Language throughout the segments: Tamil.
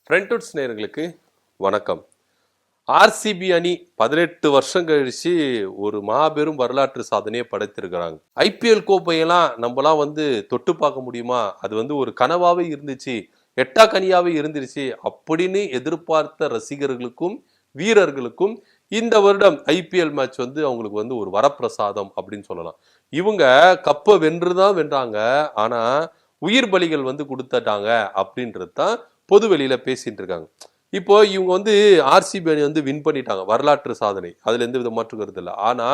ஃப்ரண்ட்வுட்ஸ் நேயர்களுக்கு வணக்கம். ஆர்சிபி அணி 18 வருஷம் கழிச்சு ஒரு மாபெரும் வரலாற்று சாதனையை படைத்திருக்கிறாங்க. ஐபிஎல் கோப்பையெல்லாம் நம்மலாம் தொட்டு பார்க்க முடியுமா? அது ஒரு கனவாவே இருந்துச்சு, எட்டா கனியாவே இருந்துருச்சு அப்படின்னு எதிர்பார்த்த ரசிகர்களுக்கும் வீரர்களுக்கும் இந்த வருடம் ஐபிஎல் மேட்ச் அவங்களுக்கு ஒரு வரப்பிரசாதம் அப்படின்னு சொல்லலாம். இவங்க கப்பை வென்றுதான் வென்றாங்க, ஆனா உயிர் பலிகள் கொடுத்துட்டாங்க அப்படின்றது தான் பொது வெளியில பேசிட்டு இருக்காங்க. இப்போ இவங்க ஆர்சிபி அணி வின் பண்ணிட்டாங்க, வரலாற்று சாதனை, அதுல எந்த வித மாற்று கருத்து இல்லை. ஆனா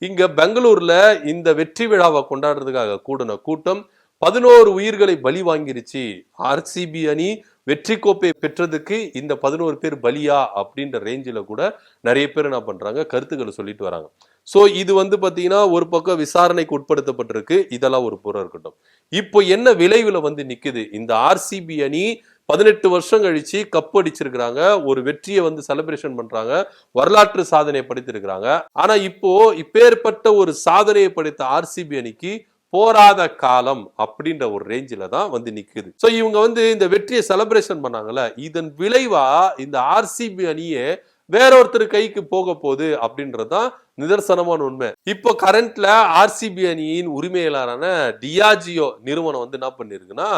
இங்க பெங்களூர்ல இந்த வெற்றி விழாவை கொண்டாடுறதுக்காக கூடின கூட்டம் 11 உயிர்களை பலி வாங்கிருச்சு. ஆர்சிபி அணி வெற்றி கோப்பை பெற்றதுக்கு இந்த 11 பேர் பலியா அப்படின்ற ரேஞ்சில கூட நிறைய பேர் என்ன பண்றாங்க, கருத்துக்களை சொல்லிட்டு வராங்க. சோ இது பாத்தீங்கன்னா ஒரு பக்கம் விசாரணைக்கு உட்படுத்தப்பட்டிருக்கு, இதெல்லாம் ஒரு புறம் இருக்கட்டும். இப்போ என்ன விளைவுல நிக்குது? இந்த ஆர்சிபி அணி 18 வருஷம் கழிச்சு கப் அடிச்சிருக்கிறாங்க, ஒரு வெற்றியை செலிப்ரேஷன் பண்றாங்க, வரலாற்று சாதனையை படைத்திருக்கிறாங்க. ஆனா இப்போ இப்பேற்பட்ட ஒரு சாதனையை படைத்த ஆர்சிபி அணிக்கு போராத காலம் அப்படின்ற ஒரு ரேஞ்சில தான் நிக்குது. சோ இவங்க இந்த வெற்றியை செலிப்ரேஷன் பண்ணாங்கல்ல, இதன் விளைவா இந்த ஆர்சிபி அணியே வேறொருத்தர் கைக்கு போக போகுது அப்படின்றதுதான் நிதர்சனமான உண்மை. இப்போ கரண்ட்ல ஆர்சிபி அணியின் உரிமையாளரான டியாஜியோ நிறுவனம் என்ன பண்ணிருக்குன்னா,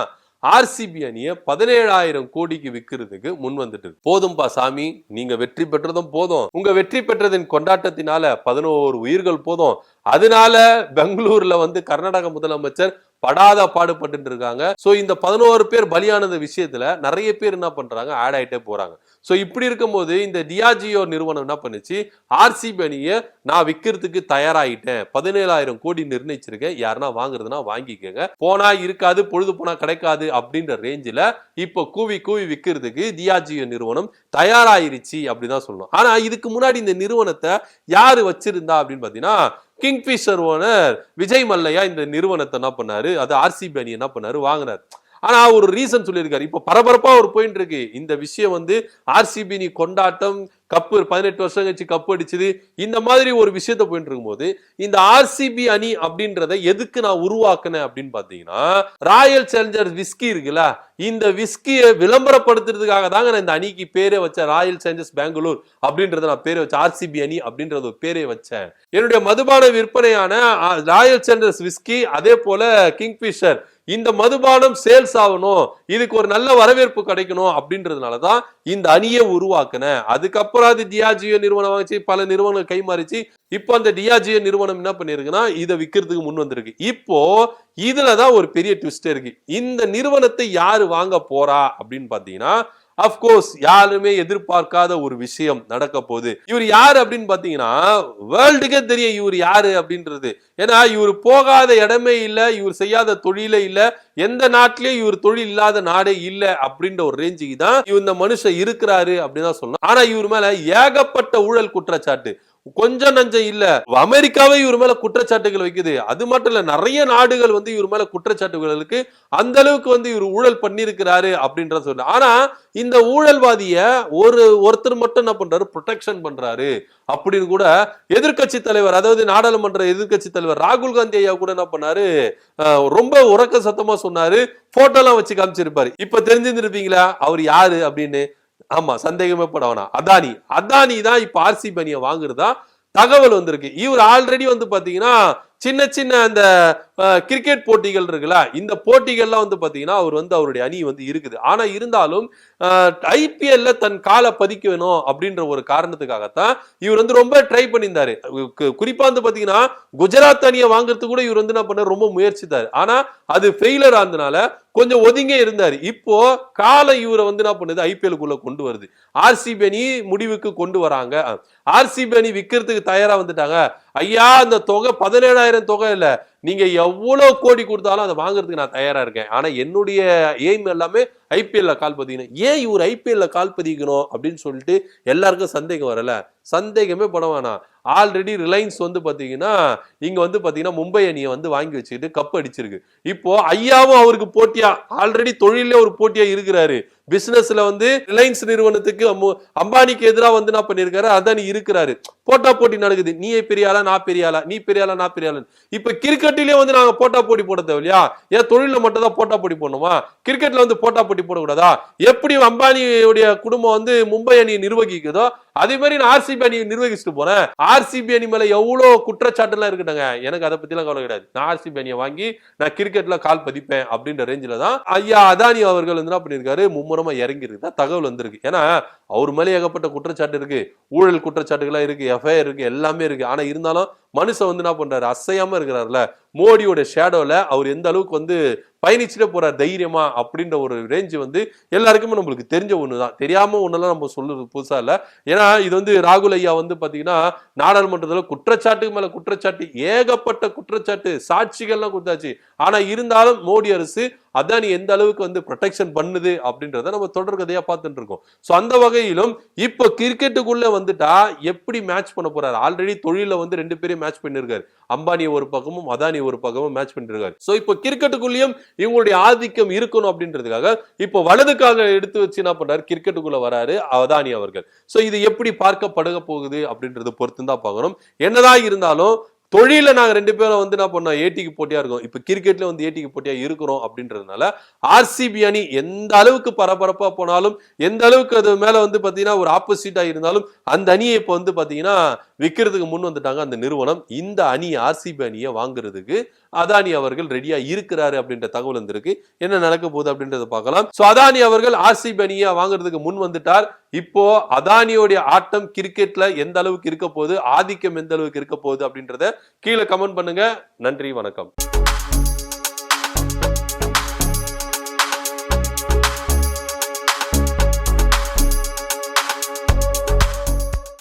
ஆர்சிபி அணியை 17,000 கோடிக்கு விற்கிறதுக்கு முன் வந்துட்டு. போதும்பா சாமி, நீங்க வெற்றி பெற்றதும் போதும், உங்க வெற்றி பெற்றதின் கொண்டாட்டத்தினால 11 உயிர்கள் போதும், அதனால பெங்களூர்ல கர்நாடக முதலமைச்சர் படாத பாடுபட்டு இருக்காங்க. சோ இந்த 11 பேர் பலியானது விஷயத்துல நிறைய பேர் என்ன பண்றாங்க, ஆட் ஆயிட்டே போறாங்க. சோ இப்படி இருக்கும்போது இந்த டியாஜியோ நிறுவனம் என்ன பண்ணுச்சு, ஆர்சிபி அணியை நான் விற்கிறதுக்கு தயாராயிட்டேன், 17,000 கோடி நிர்ணயிச்சிருக்கேன், யாருன்னா வாங்குறதுன்னா வாங்கிக்கங்க, போனா இருக்காது, பொழுது போனா கிடைக்காது அப்படின்ற ரேஞ்சில இப்போ கூவி கூவி விற்கிறதுக்கு டியாஜியோ நிறுவனம் தயாராயிருச்சு அப்படிதான் சொல்லணும். ஆனா இதுக்கு முன்னாடி இந்த நிறுவனத்தை யாரு வச்சிருந்தா அப்படின்னு பாத்தீங்கன்னா, கிங்ஃபிஷர் ஓனர் விஜய் மல்லையா இந்த நிறுவனத்தை என்ன பண்ணாரு, அது ஆர்சிபி அணி என்ன பண்ணாரு, வாங்கினார். ஆனா ஒரு ரீசன் சொல்லியிருக்காரு. இப்ப பரபரப்பா ஒரு பாயிண்ட் இருக்கு. இந்த விஷயம் ஆர்சிபி அணி கொண்டாட்டம், கப்பு 18 வருஷம் கழிச்சு கப்பு அடிச்சது, இந்த மாதிரி ஒரு விஷயத்த போயிட்டு இருக்கும்போது இந்த ஆர்சிபி அணி அப்படின்றத எதுக்கு நான் உருவாக்குனேன் அப்படின்னு பாத்தீங்கன்னா, ராயல் சேலஞ்சர்ஸ் விஸ்கி இருக்குல்ல, இந்த விஸ்கியை விளம்பரப்படுத்துறதுக்காக தாங்க நான் இந்த அணிக்கு பேரே வச்சேன். ராயல் சேலஞ்சர்ஸ் பெங்களூர் அப்படின்றத நான் பேரே வச்சேன், ஆர்சிபி அணி அப்படின்றது ஒரு பேரே வச்சேன். என்னுடைய மதுபான விற்பனையான ராயல் சேலஞ்சர்ஸ் விஸ்கி, அதே போல கிங்ஃபிஷர், இந்த மதுபானம் சேல்ஸ் ஆகணும், இதுக்கு ஒரு நல்ல வரவேற்பு கிடைக்கணும் அப்படின்றதுனாலதான் இந்த அணியை உருவாக்குனேன். அதுக்கப்புறம் அது டியாஜியோ நிறுவனம் வாங்கிச்சு, பல நிறுவனங்கள் கை மாறிச்சு. இப்போ அந்த டியாஜியோ நிறுவனம் என்ன பண்ணிருக்குன்னா, இதை விற்கிறதுக்கு முன் வந்திருக்கு. இப்போ இதுலதான் ஒரு பெரிய ட்விஸ்ட் இருக்கு. இந்த நிறுவனத்தை யாரு வாங்க போறா அப்படின்னு பாத்தீங்கன்னா, அப்கோர்ஸ் யாருமே எதிர்பார்க்காத ஒரு விஷயம் நடக்க போகுது. இவர் யாரு அப்படின்னு பாத்தீங்கன்னா, வேர்ல்டுக்கே தெரியும் இவர் யாரு அப்படின்றது. ஏன்னா இவர் போகாத இடமே இல்ல, இவர் செய்யாத தொழிலே இல்ல, எந்த நாட்டிலேயும் இவர் தொழில் இல்லாத நாடே இல்ல அப்படின்ற ஒரு ரேஞ்சுக்கு தான் இந்த மனுஷன் இருக்கிறாரு அப்படின்னு தான் சொல்லணும். ஆனா இவர் மேல ஏகப்பட்ட ஊழல் குற்றச்சாட்டு, கொஞ்சம் நஞ்சம் இல்ல. அமெரிக்காவே இவர் மேல குற்றச்சாட்டுகள் வைக்குது. அது மட்டும் இல்ல, நிறைய நாடுகள் இவர் மேல குற்றச்சாட்டுகளுக்கு அந்த அளவுக்கு இவர் ஊழல் பண்ணிருக்கிறாரு அப்படின்றத சொல்ல. ஆனா இந்த ஊழல்வாதிய ஒருத்தர் மட்டும் என்ன பண்றாரு, ப்ரொடெக்ஷன் பண்றாரு அப்படின்னு கூட எதிர்கட்சி தலைவர், அதாவது நாடாளுமன்ற எதிர்கட்சி தலைவர் ராகுல் காந்தி ஐயா கூட என்ன பண்ணாரு, ரொம்ப உறக்க சத்தமா சொன்னாரு, போட்டோ எல்லாம் வச்சு காமிச்சிருப்பாரு. இப்ப தெரிஞ்சிருப்பீங்களா அவர் யாரு அப்படின்னு? ஆமா, சந்தேகமே பட வேணாம், அதானி தான் இப்ப ஆர்சிபி அணியை வாங்குறதா தகவல் வந்திருக்கு. இவர் ஆல்ரெடி பாத்தீங்கன்னா சின்ன சின்ன அந்த கிரிக்கெட் போட்டிகள் இருக்குல்ல, இந்த போட்டிகள்லாம் பாத்தீங்கன்னா அவர் அவருடைய அணி இருக்குது. ஆனா இருந்தாலும் ஐபிஎல்ல தன் காலை பதிக்க வேணும் அப்படின்ற ஒரு காரணத்துக்காகத்தான் இவர் ரொம்ப ட்ரை பண்ணியிருந்தாரு. குறிப்பா பாத்தீங்கன்னா குஜராத் அணியை வாங்குறதுக்கு கூட இவர் என்ன பண்ண ரொம்ப முயற்சித்தாரு. ஆனா அது ஃபெயிலர் ஆனதுனால கொஞ்சம் ஒதுங்க இருந்தாரு. இப்போ காலை இவரை என்ன பண்ணுது, ஐபிஎல்குள்ள கொண்டு வருது. ஆர்சிபி அணி முடிவுக்கு கொண்டு வராங்க, ஆர்சிபி அணி விற்கிறதுக்கு தயாரா வந்துட்டாங்க. ஐயா, அந்த தொகை 17,000 தொகை இல்ல, நீங்க எவ்வளவு கோடி கொடுத்தாலும் அதை வாங்குறதுக்கு நான் தயாரா இருக்கேன். ஆனா என்னுடைய எய்ம் எல்லாமே ஐபிஎல்ல கால் பதிக்கணும். ஏன் இவர் ஐபிஎல்ல கால் பதிக்கணும் அப்படின்னு சொல்லிட்டு எல்லாருக்கும் சந்தேகம் வரல. சந்தேகமே பட வேணாம். ஆல்ரெடி ரிலையன்ஸ் பாத்தீங்கன்னா இங்க பாத்தீங்கன்னா மும்பை அணியை வாங்கி வச்சுக்கிட்டு கப் அடிச்சிருக்கு. இப்போ ஐயாவும் அவருக்கு போட்டியா, ஆல்ரெடி தொழிலே ஒரு போட்டியா இருக்கிறாரு. பிசினஸ்ல ரிலையன்ஸ் நிறுவனத்துக்கு அம்பானிக்கு எதிராக என்ன பண்ணிருக்காரு, அதானி இருக்கிறாரு. போட்டா போட்டி நடக்குது. நீ பெரிய ஆளா நான் பெரிய ஆளா, நீ பெரிய ஆளா நான் பெரிய ஆளா. இப்ப கிரிக்கெட் கிரிக்கெட்டிலே வந்து நாங்க போட்டா போட்டி போட தேவையா? ஏன் தொழில மட்டும் தான் போட்டா போட்டி போடணுமா? கிரிக்கெட்ல வந்து போட்டா போட்டி போடக்கூடாதா? எப்படி அம்பானியுடைய குடும்பம் வந்து மும்பை அணியை நிர்வகிக்குதோ அதே மாதிரி நான் ஆர்சிபி அணியை நிர்வகிச்சுட்டு போறேன். ஆர்சிபி அணி மேல எவ்வளவு குற்றச்சாட்டு எல்லாம் இருக்கட்டங்க, எனக்கு அதை பத்தி எல்லாம் கவலை கிடையாது. நான் ஆர்சிபி அணியை வாங்கி நான் கிரிக்கெட்ல கால் பதிப்பேன் அப்படின்ற ரேஞ்சில தான் ஐயா அதானி அவர்கள் வந்து என்ன பண்ணிருக்காரு, மும்முரமா இறங்கி இருக்கு தகவல் வந்திருக்கு. ஏன்னா அவர் மேலே ஏகப்பட்ட குற்றச்சாட்டு இருக்கு, ஊழல் குற்றச்சாட்டுகள் இருக்கு, எஃப்ஐஆர் இருக்கு, எல்லாமே இருக்கு. ஆனா இருந்தாலும் மனுஷன் வந்து என்ன பண்றாரு, அசையாம இருக்கிறாருல, மோடியோட ஷேடோல அவர் எந்த அளவுக்கு வந்து பயணிச்சுட்டே போறார் தைரியமா அப்படின்ற ஒரு ரேஞ்சு வந்து எல்லாருக்குமே நம்மளுக்கு தெரிஞ்ச ஒண்ணுதான். தெரியாம ஒண்ணெல்லாம் நம்ம சொல்றது புதுசா இல்ல. ஏன்னா இது வந்து ராகுல் ஐயா வந்து பாத்தீங்கன்னா நாடாளுமன்றத்துல குற்றச்சாட்டுக்கு மேல குற்றச்சாட்டு, ஏகப்பட்ட குற்றச்சாட்டு, சாட்சிகள்லாம் கொடுத்தாச்சு. ஆனா இருந்தாலும் மோடி அரசு அதான் எந்த அளவுக்கு வந்து ப்ரொடெக்ஷன் பண்ணுது அப்படின்றத நம்ம தொடர் கதையா பார்த்துட்டு இருக்கோம். சோ அந்த வகையிலும் இப்ப கிரிக்கெட்டுக்குள்ள வந்துட்டா எப்படி மேட்ச் பண்ண போறாரு? ஆல்ரெடி தொழில வந்து 2 பேரையும் மேட்ச் பண்ணிருக்காரு. அம்பானி ஒரு பக்கமும் அதானி ஒரு பக்கமும் மேட்ச் பண்ணிருக்காரு. சோ இப்போ கிரிக்கெட்டுக்குள்ளேயும் இவங்களுடைய ஆதிக்கம் இருக்கணும் அப்படின்றதுக்காக இப்போ வலதுக்காக எடுத்து வச்சு என்ன பண்றாரு, கிரிக்கெட்டுக்குள்ள வராரு அதானி அவர்கள். சோ இது எப்படி பார்க்கப்படுக போகுது அப்படின்றது பொறுத்து தான் பார்க்கணும். என்னதான் இருந்தாலும் தொழில நாங்க 2 பேரும் வந்து என்ன பண்ணோம், ஏடிக்கு போட்டியா இருக்கோம். இப்ப கிரிக்கெட்ல வந்து ஏடிக்கு போட்டியா இருக்கிறோம் அப்படின்றதுனால ஆர்சிபி அணி எந்த அளவுக்கு பரபரப்பா போனாலும், எந்த அளவுக்கு அது மேல வந்து பாத்தீங்கன்னா ஒரு ஆப்போசிட்டா இருந்தாலும் அந்த அணியை இப்ப வந்து பாத்தீங்கன்னா விற்கிறதுக்கு முன் வந்துட்டாங்க அந்த நிறுவனம். இந்த அணி ஆர்சிபி அணியை வாங்குறதுக்கு அதானி அவர்கள் ரெடியா இருக்கிறாரு அப்படின்ற தகவல் வந்திருக்கு. என்ன நடக்க போகுது அப்படின்றத பார்க்கலாம். சோ அதானி அவர்கள் ஆர்சிபி அணியை வாங்குறதுக்கு முன் வந்துட்டார். இப்போ அதானியோட ஆட்டம் கிரிக்கெட்ல எந்த அளவுக்கு இருக்க போகுது, ஆதிக்கம் எந்த அளவுக்கு இருக்க போகுது அப்படின்றத கீழே கமெண்ட் பண்ணுங்க. நன்றி, வணக்கம்.